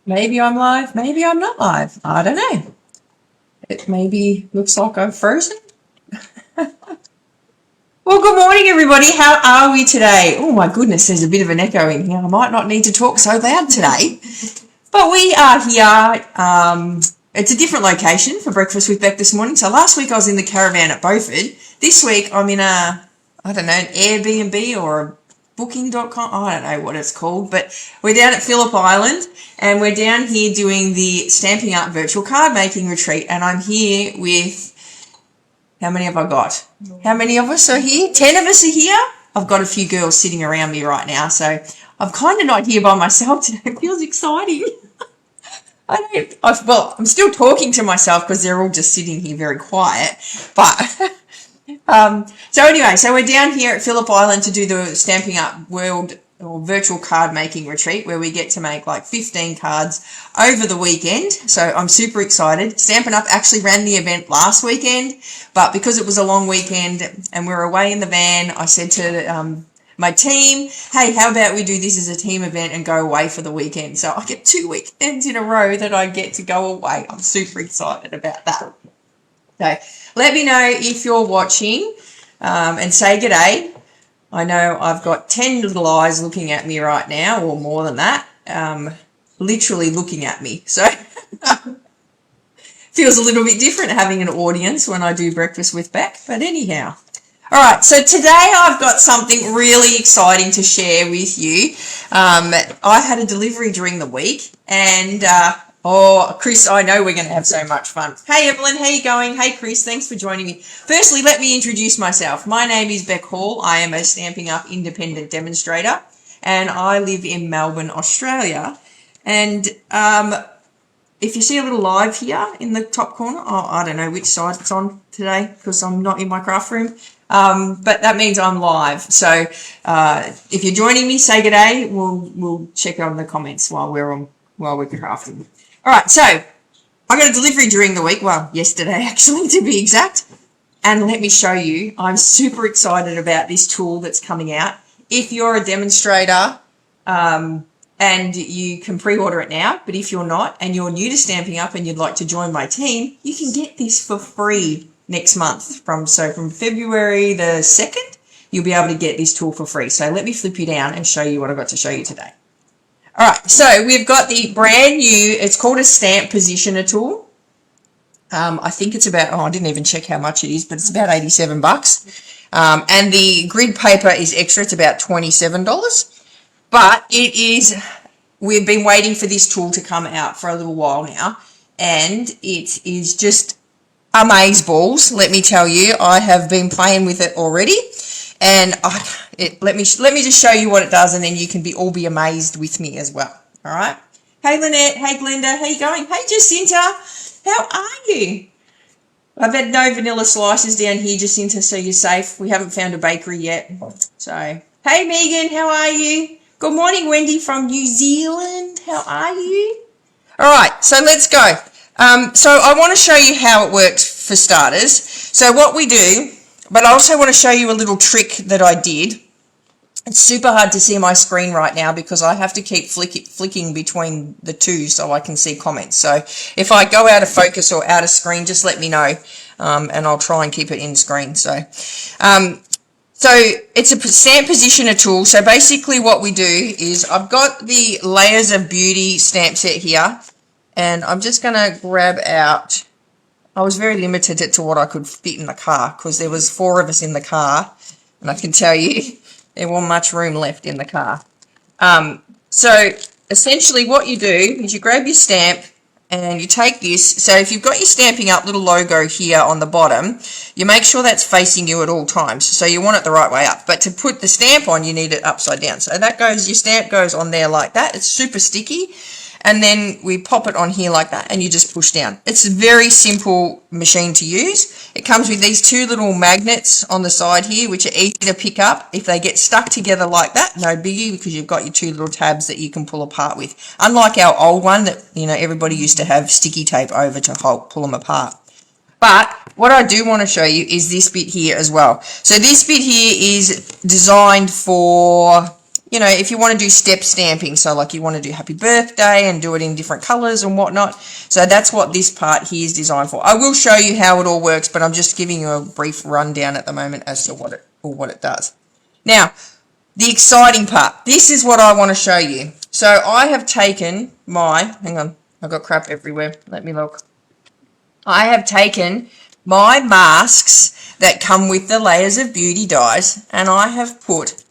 Maybe I'm live, maybe I'm not live. I don't know. It maybe looks like I'm frozen. Well, good morning, everybody. How are we today? Oh, my goodness, there's a bit of an echo in here. I might not need to talk so loud today. But we are here. It's a different location for Breakfast with Beck this morning. So last week I was in the caravan at Beaufort. This week I'm in an Airbnb or a booking.com. I don't know what it's called, but we're down at Phillip Island and we're down here doing the Stampin' Up virtual card making retreat. And I'm here with, how many have I got? How many of us are here? 10 of us are here. I've got a few girls sitting around me right now. So I'm kind of not here by myself today. It feels exciting. I'm still talking to myself because they're all just sitting here very quiet. But so anyway, so we're down here at Phillip Island to do the Stampin' Up World or virtual card making retreat where we get to make like 15 cards over the weekend. So I'm super excited. Stampin' Up actually ran the event last weekend, but because it was a long weekend and we were away in the van, I said to my team, hey, how about we do this as a team event and go away for the weekend? So I get 2 weekends in a row that I get to go away. I'm super excited about that. So let me know if you're watching and say g'day. I know I've got 10 little eyes looking at me right now, or more than that, literally looking at me. So feels a little bit different having an audience when I do Breakfast with Beck, but anyhow. All right, so today I've got something really exciting to share with you. I had a delivery during the week and, Chris, I know we're going to have so much fun. Hey, Evelyn, how you going? Hey, Chris, thanks for joining me. Firstly, let me introduce myself. My name is Beck Hall. I am a Stampin' Up independent demonstrator and I live in Melbourne, Australia. And if you see a little live here in the top corner, I don't know which side it's on today because I'm not in my craft room. But that means I'm live. So if you're joining me, say g'day. We'll check on the comments while we're crafting. All right, so I got a delivery during the week. Well, yesterday actually, to be exact. And let me show you. I'm super excited about this tool that's coming out. If you're a demonstrator, and you can pre-order it now, but if you're not and you're new to Stampin' Up and you'd like to join my team, you can get this for free next month. From February the 2nd, you'll be able to get this tool for free. So let me flip you down and show you what I've got to show you today. All right, so we've got the brand new, it's called a Stamp Positioner tool. I think it's about, I didn't even check how much it is, but it's about $87. And the grid paper is extra, it's about $27. But we've been waiting for this tool to come out for a little while now, and it is just amazeballs. Let me tell you, I have been playing with it already, and let me just show you what it does, and then you can all be amazed with me as well. All right. Hey Lynette, hey Glenda, how you going? Hey Jacinta, how are you? I've had no vanilla slices down here, Jacinta, so you're safe. We haven't found a bakery yet. So, hey Megan, how are you? Good morning, Wendy from New Zealand. How are you? All right, so let's go. So I want to show you how it works for starters. So what we do, but I also want to show you a little trick that I did. It's super hard to see my screen right now because I have to keep flicking between the two so I can see comments. So if I go out of focus or out of screen, just let me know, and I'll try and keep it in screen. So it's a Stamp Positioner tool. So basically what we do is I've got the Layers of Beauty stamp set here, and I'm just going to grab out, I was very limited to what I could fit in the car because there was 4 of us in the car, and I can tell you there wasn't much room left in the car. So essentially what you do is you grab your stamp, and you take this, so if you've got your Stampin' Up little logo here on the bottom, you make sure that's facing you at all times, so you want it the right way up. But to put the stamp on, you need it upside down. So that goes, your stamp goes on there like that. It's super sticky. And then we pop it on here like that, and you just push down. It's a very simple machine to use. It comes with these 2 little magnets on the side here, which are easy to pick up. If they get stuck together like that, no biggie, because you've got your 2 little tabs that you can pull apart with. Unlike our old one that, everybody used to have sticky tape over to pull them apart. But what I do want to show you is this bit here as well. So this bit here is designed for, you know, if you want to do step stamping, so like you want to do happy birthday and do it in different colors and whatnot. So that's what this part here is designed for. I will show you how it all works, but I'm just giving you a brief rundown at the moment as to what it does. Now, the exciting part. This is what I want to show you. So I have taken hang on, I've got crap everywhere. Let me look. I have taken my masks that come with the Layers of Beauty dies, and I have put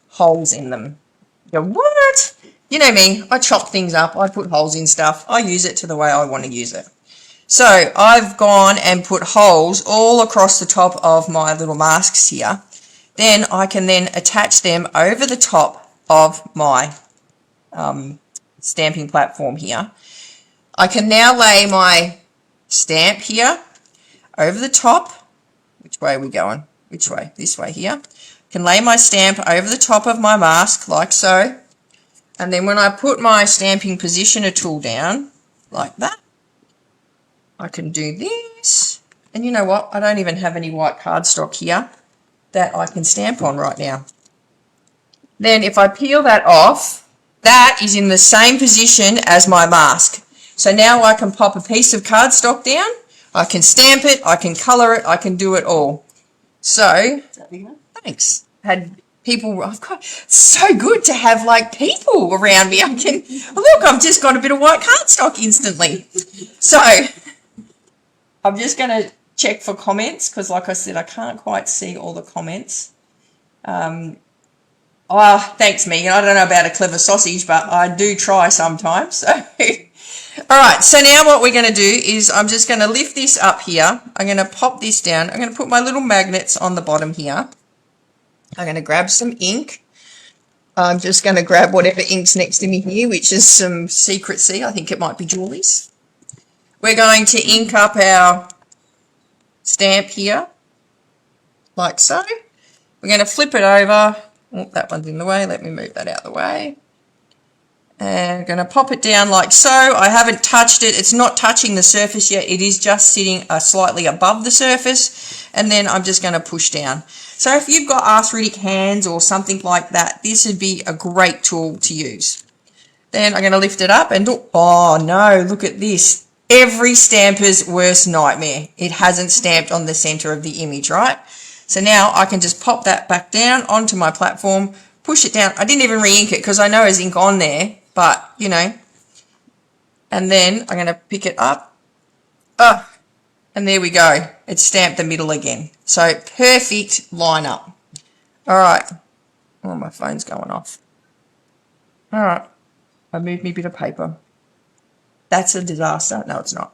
holes in them. You go, what? You know me, I chop things up, I put holes in stuff, I use it to the way I want to use it. So I've gone and put holes all across the top of my little masks here. Then I can then attach them over the top of my stamping platform here. I can now lay my stamp here over the top. Which way are we going? Which way? This way here. Can lay my stamp over the top of my mask like so. And then when I put my stamping positioner tool down like that, I can do this. And you know what? I don't even have any white cardstock here that I can stamp on right now. Then if I peel that off, that is in the same position as my mask. So now I can pop a piece of cardstock down, I can stamp it, I can colour it, I can do it all. So, thanks. Had people, it's so good to have like people around me. I can, look, I've just got a bit of white cardstock instantly. So, I'm just going to check for comments because like I said, I can't quite see all the comments. Oh, thanks, Megan. I don't know about a clever sausage, but I do try sometimes. So, all right. So now what we're going to do is I'm just going to lift this up here. I'm going to pop this down. I'm going to put my little magnets on the bottom here. I'm going to grab some ink. I'm just going to grab whatever ink's next to me here, which is some Secret Sea. I think it might be Julie's. We're going to ink up our stamp here, like so. We're going to flip it over. Oh, that one's in the way. Let me move that out of the way. And I'm going to pop it down like so. I haven't touched it. It's not touching the surface yet. It is just sitting slightly above the surface. And then I'm just going to push down. So if you've got arthritic hands or something like that, this would be a great tool to use. Then I'm going to lift it up and oh no, look at this. Every stamper's worst nightmare. It hasn't stamped on the center of the image, right? So now I can just pop that back down onto my platform, push it down. I didn't even re-ink it because I know there's ink on there, but, you know. And then I'm going to pick it up. Oh, and there we go. It's stamped the middle again. So perfect line up. All right. Oh, my phone's going off. All right. I moved me a bit of paper. That's a disaster. No, it's not.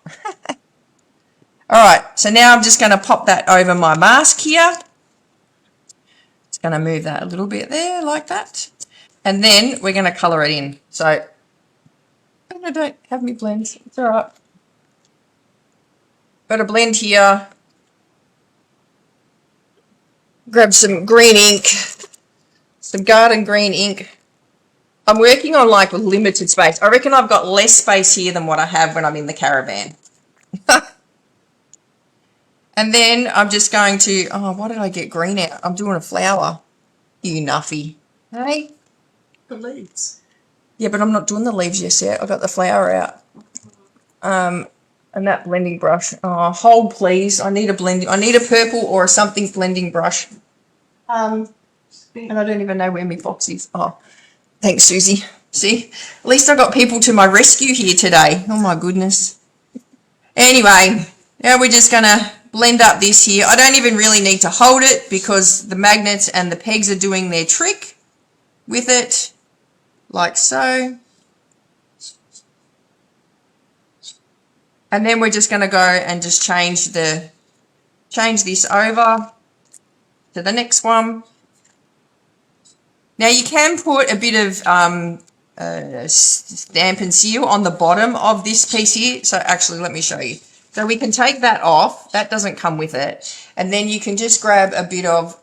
All right, so now I'm just going to pop that over my mask here. Just going to move that a little bit there like that. And then we're going to colour it in. So, I don't have me blends. It's all right. Got a blend here. Grab some green ink, some garden green ink. I'm working on like limited space. I reckon I've got less space here than what I have when I'm in the caravan. And then I'm just going to, oh, why did I get green out? I'm doing a flower. You nuffy. Hey? The leaves. Yeah, but I'm not doing the leaves just yet. I got the flower out. And that blending brush. Oh, hold please. I need a blending. I need a purple or a something blending brush. And I don't even know where my box is. Oh, thanks, Susie. See? At least I got people to my rescue here today. Oh, my goodness. Anyway, now we're just going to blend up this here. I don't even really need to hold it because the magnets and the pegs are doing their trick with it, like so. And then we're just going to go and just change this over to the next one. Now you can put a bit of stamp and seal on the bottom of this piece here. So actually, let me show you. So we can take that off. That doesn't come with it. And then you can just grab a bit of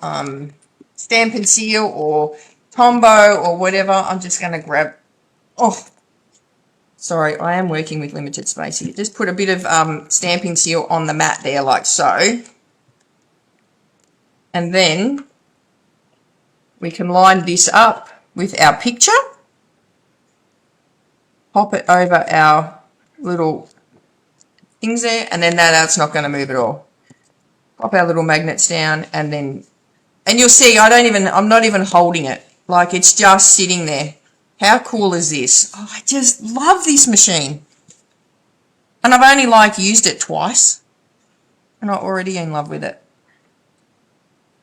stamp and seal or Tombow or whatever. I'm just going to grab, oh, sorry, I am working with limited space here. Just put a bit of stamping seal on the mat there like so. And then we can line this up with our picture. Pop it over our little things there, and then that's not going to move at all. Pop our little magnets down, and you'll see I'm not even holding it. Like, it's just sitting there. How cool is this? Oh, I just love this machine. And I've only used it twice, and I'm already in love with it.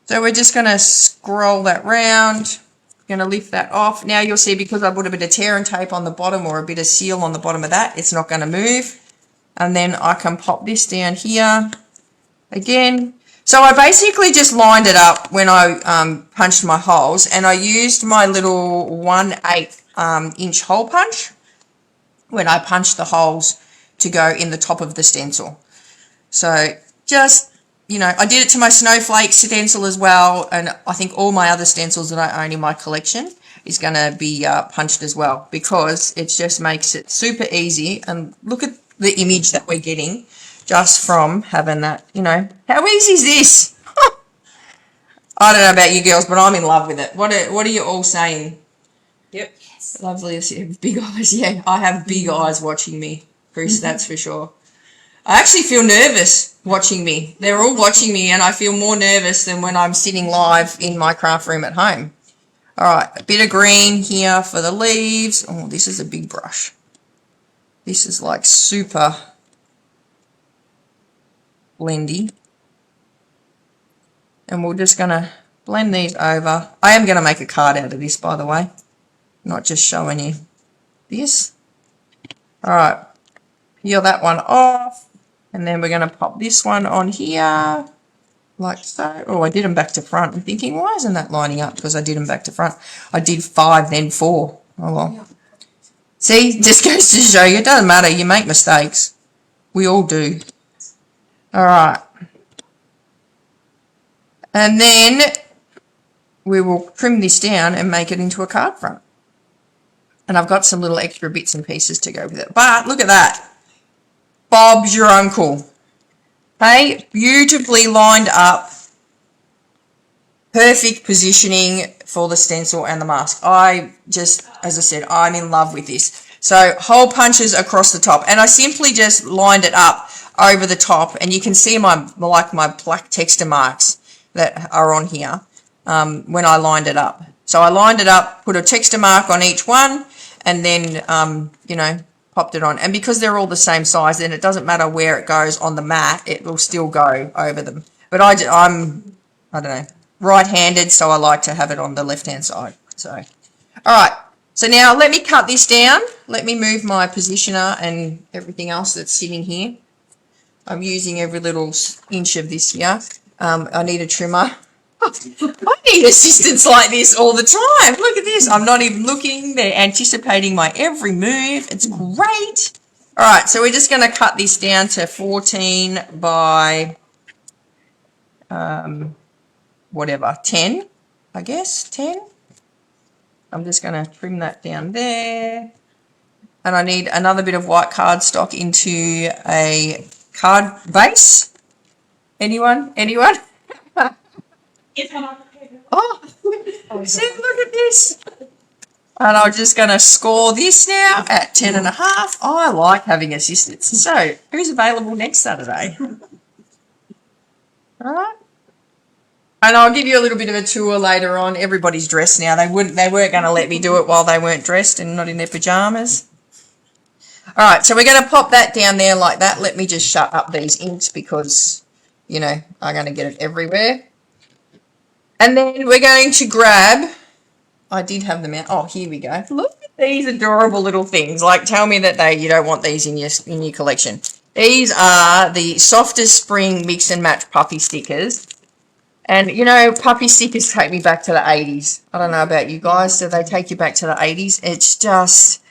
So we're just going to scroll that round. Going to lift that off. Now you'll see, because I put a bit of tear and tape on the bottom, or a bit of seal on the bottom of that, it's not going to move. And then I can pop this down here again. So I basically just lined it up when I punched my holes, and I used my little 1/8 inch hole punch when I punched the holes to go in the top of the stencil. So just, I did it to my snowflake stencil as well, and I think all my other stencils that I own in my collection is going to be punched as well, because it just makes it super easy. And look at the image that we're getting just from having that, How easy is this? I don't know about you girls, but I'm in love with it. What are you all saying? Yep. Yes. Lovely. Big eyes. Yeah, I have big eyes watching me, Chris, that's for sure. I actually feel nervous watching me. They're all watching me, and I feel more nervous than when I'm sitting live in my craft room at home. All right, a bit of green here for the leaves. Oh, this is a big brush. This is like super blendy. And we're just going to blend these over. I am going to make a card out of this, by the way. Not just showing you this. All right, peel that one off. And then we're going to pop this one on here, like so. Oh, I did them back to front. I'm thinking, why isn't that lining up? Because I did them back to front. I did 5, then 4. Oh, well. Yeah. See, just goes to show you, it doesn't matter. You make mistakes. We all do. All right. And then we will trim this down and make it into a card front. And I've got some little extra bits and pieces to go with it. But look at that. Bob's your uncle. Hey, beautifully lined up. Perfect positioning for the stencil and the mask. As I said, I'm in love with this. So hole punches across the top. And I simply just lined it up over the top. And you can see my black texture marks that are on here when I lined it up. So I lined it up, put a texture mark on each one, and then, popped it on. And because they're all the same size, then it doesn't matter where it goes on the mat, it will still go over them. But I'm I don't know, right-handed, so I like to have it on the left-hand side. So, all right. So now let me cut this down. Let me move my positioner and everything else that's sitting here. I'm using every little inch of this here. I need a trimmer. I need assistance like this all the time. Look at this. I'm not even looking. They're anticipating my every move. It's great. All right, so we're just going to cut this down to 14 by whatever, 10, I guess, 10. I'm just going to trim that down there. And I need another bit of white cardstock into a card base. Anyone? Anyone? Oh, see, look at this. And I'm just going to score this now at 10.5. I like having assistance. So, who's available next Saturday? All right. And I'll give you a little bit of a tour later on. Everybody's dressed now. They weren't going to let me do it while they weren't dressed and not in their pajamas. All right, so we're going to pop that down there like that. Let me just shut up these inks because, I'm going to get it everywhere. And then we're going to grab, I did have them out. Oh, here we go. Look at these adorable little things. Like, tell me that you don't want these in your collection. These are the Softest Spring Mix and Match puppy stickers. And, puppy stickers take me back to the 80s. I don't know about you guys. Do they take you back to the 80s? It's just,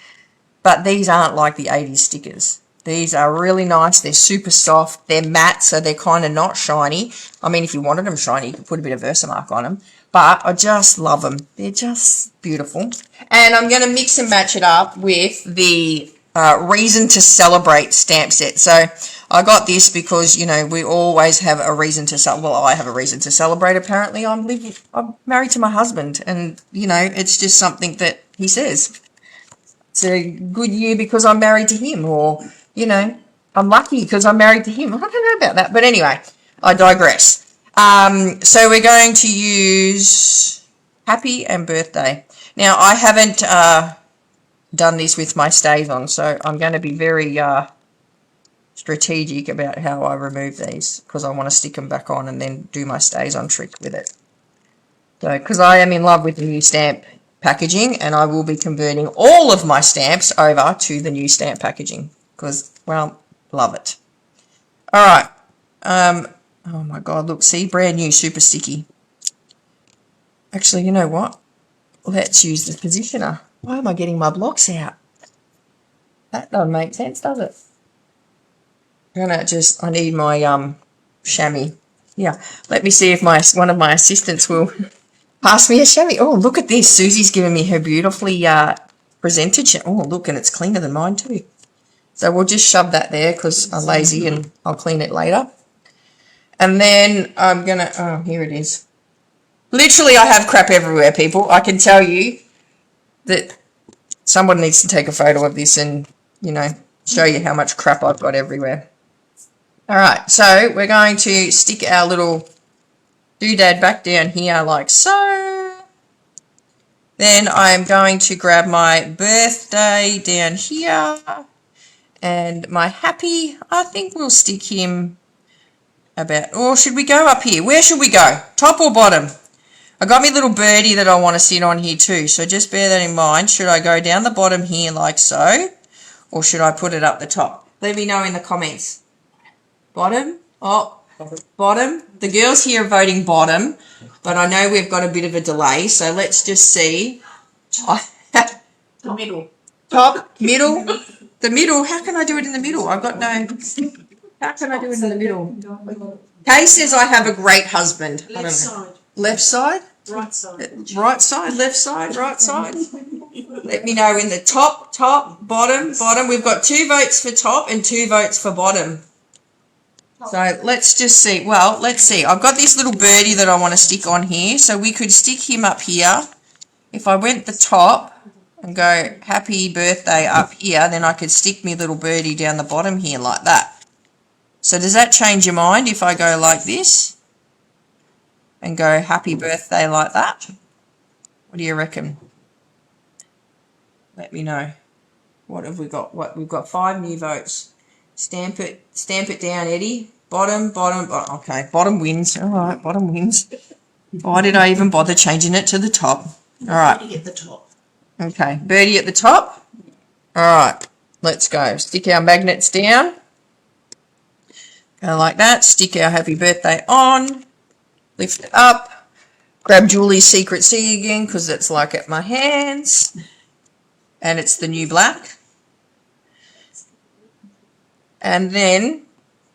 but these aren't like the 80s stickers. These are really nice. They're super soft. They're matte, so they're kind of not shiny. I mean, if you wanted them shiny, you could put a bit of Versamark on them. But I just love them. They're just beautiful. And I'm going to mix and match it up with the reason to celebrate stamp set. So I got this because, you know, we always have a reason to celebrate. Well, I have a reason to celebrate. Apparently, I'm married to my husband, and, you know, it's just something that he says. It's a good year because I'm married to him, or, you know, I'm lucky because I'm married to him. I don't know about that, but anyway, I digress. So we're going to use happy and birthday. Now, I haven't done this with my stays on, so I'm going to be very strategic about how I remove these, because I want to stick them back on and then do my stays on trick with it. So, because I am in love with the new stamp packaging, and I will be converting all of my stamps over to the new stamp packaging, because, well, love it. All right. Oh my God, look, see, brand new, super sticky. Actually, you know what? Let's use the positioner. Why am I getting my blocks out? That doesn't make sense, does it? I need my chamois. Yeah, let me see if one of my assistants will pass me a chamois. Oh, look at this. Susie's given me her beautifully presented chamois. Oh, look, and it's cleaner than mine too. So we'll just shove that there because I'm lazy and I'll clean it later. And then I'm going to, oh, here it is. Literally, I have crap everywhere, people. I can tell you that someone needs to take a photo of this and, you know, show you how much crap I've got everywhere. All right, so we're going to stick our little doodad back down here like so. Then I'm going to grab my birthday down here. And my happy, I think we'll stick him about, or should we go up here? Where should we go? Top or bottom? I got me little birdie that I want to sit on here too, so just bear that in mind. Should I go down the bottom here like so, or should I put it up the top? Let me know in the comments. Bottom? Oh, bottom. The girls here are voting bottom, but I know we've got a bit of a delay, so let's just see. The middle. Top, middle, the middle. How can I do it in the middle? I've got no... How can I do it in the middle? Kay says I have a great husband. I don't know. Left side. Left side? Right side. Right side, left side, right side. Let me know in the top, bottom. We've got 2 votes for top and 2 votes for bottom. So let's just see. Well, let's see. I've got this little birdie that I want to stick on here. So we could stick him up here. If I went the top and go happy birthday up here, then I could stick me little birdie down the bottom here like that. So does that change your mind if I go like this and go happy birthday like that? What do you reckon? Let me know. What have we got? What we've got 5 new votes. Stamp it down, Eddie. Bottom. Okay, bottom wins. All right, bottom wins. Why did I even bother changing it to the top? All right. Birdie at the top. Okay, birdie at the top. All right, let's go. Stick our magnets down. Go like that. Stick our happy birthday on. Lift it up. Grab Julie's Secret C again because it's like at my hands. And it's the new black. And then,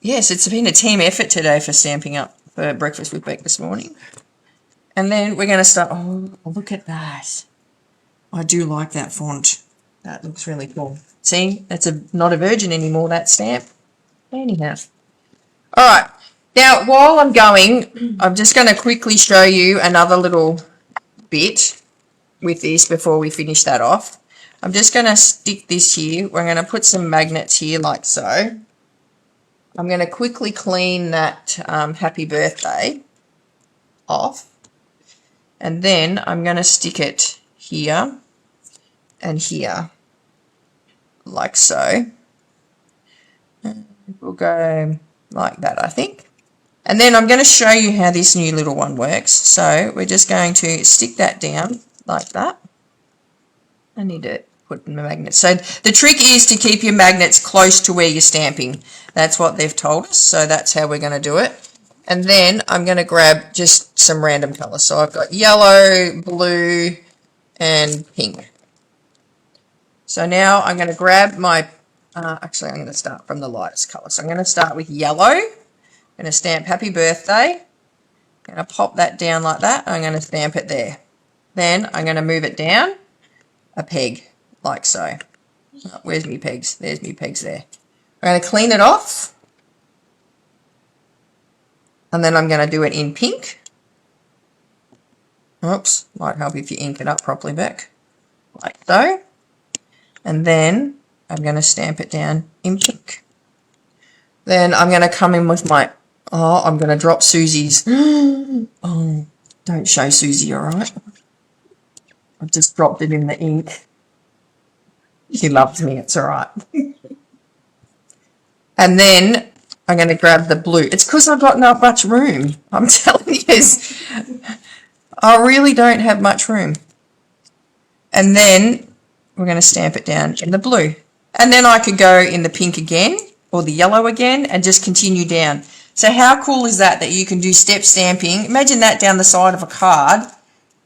yes, it's been a team effort today for Stampin' Up for Breakfast with Beck this morning. And then we're going to start, oh, look at that. I do like that font. That looks really cool. See, that's not a virgin anymore, that stamp. Anyhow. All right. Now, while I'm going, I'm just going to quickly show you another little bit with this before we finish that off. I'm just going to stick this here. We're going to put some magnets here like so. I'm going to quickly clean that happy birthday off. And then I'm going to stick it here and here like so. And we'll go like that, I think. And then I'm going to show you how this new little one works. So we're just going to stick that down like that. I need to put my magnets. So the trick is to keep your magnets close to where you're stamping. That's what they've told us. So that's how we're going to do it. And then I'm going to grab just some random colours. So I've got yellow, blue, and pink. So now I'm going to grab my, actually I'm going to start from the lightest colour. So I'm going to start with yellow. I'm going to stamp happy birthday. I'm going to pop that down like that. I'm going to stamp it there. Then I'm going to move it down a peg like so. Oh, where's me pegs? There's me pegs there. I'm going to clean it off. And then I'm going to do it in pink. Oops, might help if you ink it up properly, Beck. Like so. And then I'm going to stamp it down in pink. Then I'm going to come in with my... Oh, I'm going to drop Susie's. Oh, don't show Susie, all right? I've just dropped it in the ink. She loves me, it's all right. And then I'm going to grab the blue. It's because I've got not much room. I'm telling you, I really don't have much room. And then we're going to stamp it down in the blue. And then I could go in the pink again or the yellow again and just continue down. So how cool is that you can do step stamping? Imagine that down the side of a card.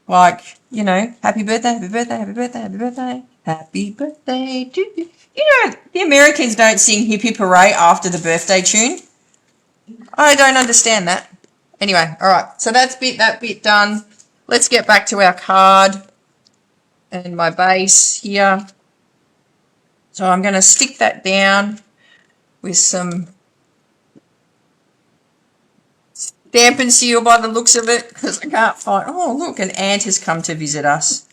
Like, you know, happy birthday, happy birthday, happy birthday, happy birthday, happy birthday to you. You know, the Americans don't sing hip hip hooray after the birthday tune. I don't understand that. Anyway, all right. So that bit done. Let's get back to our card and my base here. So I'm going to stick that down with some Stamp and Seal by the looks of it, because I can't find... Oh, look, an ant has come to visit us.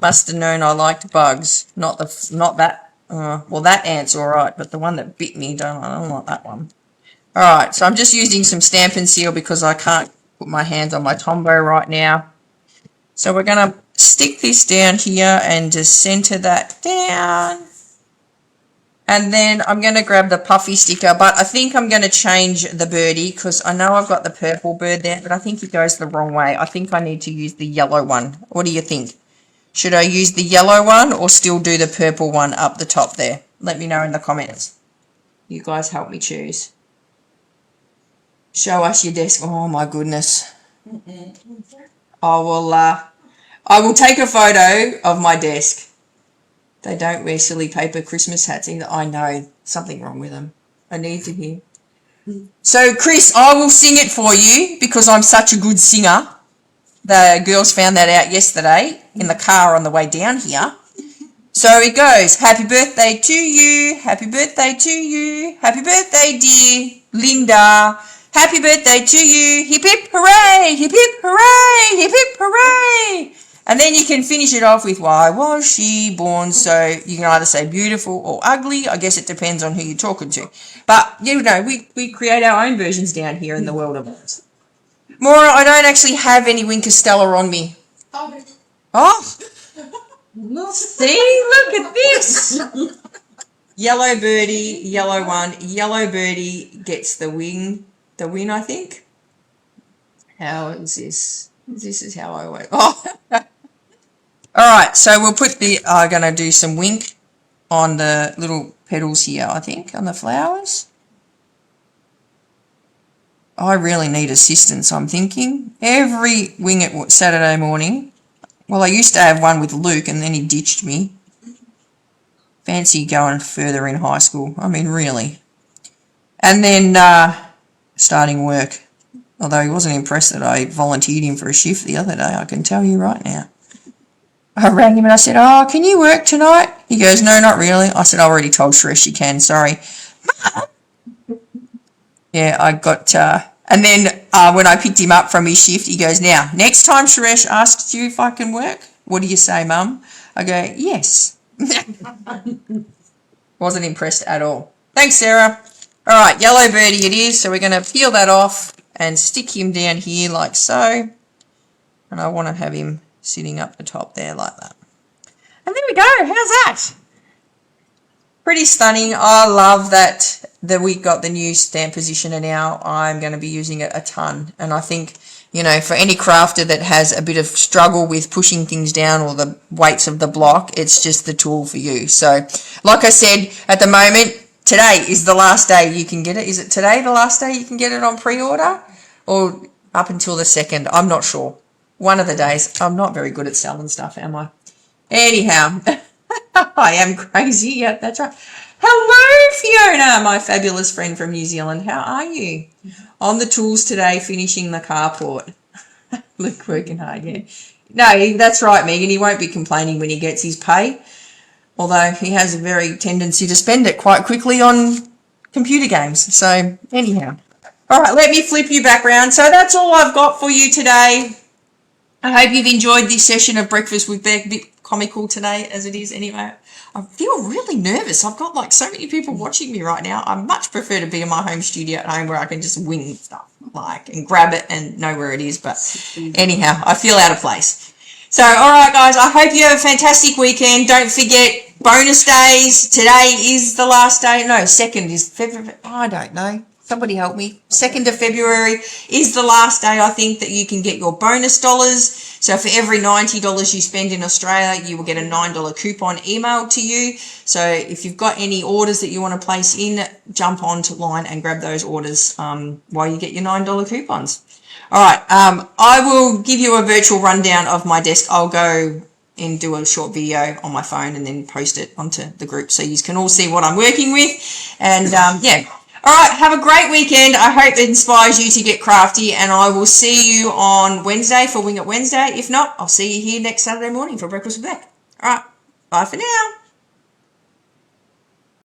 Must have known I liked bugs. Not that... well, that ant's all right, but the one that bit me, I don't like that one. All right, so I'm just using some Stamp and Seal because I can't put my hands on my Tombow right now. So we're going to stick this down here and just center that down. And then I'm going to grab the puffy sticker, but I think I'm going to change the birdie because I know I've got the purple bird there, but I think it goes the wrong way. I think I need to use the yellow one. What do you think? Should I use the yellow one or still do the purple one up the top there? Let me know in the comments. You guys help me choose. Show us your desk. Oh my goodness. I will take a photo of my desk. They don't wear silly paper Christmas hats either. I know, something wrong with them. I need to hear. So, Chris, I will sing it for you because I'm such a good singer. The girls found that out yesterday in the car on the way down here. So it goes, happy birthday to you, happy birthday to you, happy birthday, dear Linda. Happy birthday to you, hip hip hooray, hip hip hooray, hip hip hooray. And then you can finish it off with why was she born? So you can either say beautiful or ugly. I guess it depends on who you're talking to. But, you know, we create our own versions down here in the world of words. Maura, I don't actually have any Wink Stella on me. Oh, see, look at this. Yellow birdie, yellow one. Yellow birdie gets the win, I think. How is this? This is how I work. Oh. All right, so we'll put I'm going to do some wink on the little petals here, I think, on the flowers. I really need assistance, I'm thinking. Every wing at Saturday morning. Well, I used to have one with Luke and then he ditched me. Fancy going further in high school. I mean, really. And then starting work. Although he wasn't impressed that I volunteered him for a shift the other day, I can tell you right now. I rang him and I said, oh, can you work tonight? He goes, no, not really. I said, I already told Suresh you can, sorry. Yeah, I got, and then when I picked him up from his shift, he goes, now, next time Suresh asks you if I can work, what do you say, Mum? I go, yes. Wasn't impressed at all. Thanks, Sarah. All right, yellow birdie it is, so we're going to peel that off and stick him down here like so. And I want to have him sitting up the top there like that. And there we go. How's that? Pretty stunning. I love that we got the new stamp positioner now. I'm going to be using it a ton. And I think, you know, for any crafter that has a bit of struggle with pushing things down or the weights of the block, it's just the tool for you. So, like I said, at the moment, today is the last day you can get it. Is it today the last day you can get it on pre-order? Or up until the 2nd? I'm not sure. One of the days. I'm not very good at selling stuff, am I? Anyhow, I am crazy. Yeah, that's right. Hello, Fiona, my fabulous friend from New Zealand. How are you? On the tools today, finishing the carport. Luke working hard, yeah. No, that's right, Megan. He won't be complaining when he gets his pay. although he has a very tendency to spend it quite quickly on computer games. So anyhow, all right, let me flip you back round. So that's all I've got for you today. I hope you've enjoyed this session of Breakfast with Beck. A bit comical today as it is anyway. I feel really nervous. I've got like so many people watching me right now. I much prefer to be in my home studio at home where I can just wing stuff like and grab it and know where it is. But anyhow, I feel out of place. So, all right, guys, I hope you have a fantastic weekend. Don't forget bonus days. Today is the last day. No, 2nd is February. I don't know. Somebody help me. 2nd of February is the last day, I think, that you can get your bonus dollars. So for every $90 you spend in Australia, you will get a $9 coupon emailed to you. So if you've got any orders that you want to place in, jump onto line and grab those orders while you get your $9 coupons. All right, I will give you a virtual rundown of my desk. I'll go and do a short video on my phone and then post it onto the group so you can all see what I'm working with. And yeah. All right, have a great weekend. I hope it inspires you to get crafty, and I will see you on Wednesday for Wing It Wednesday. If not, I'll see you here next Saturday morning for Breakfast with Beck. All right, bye for now.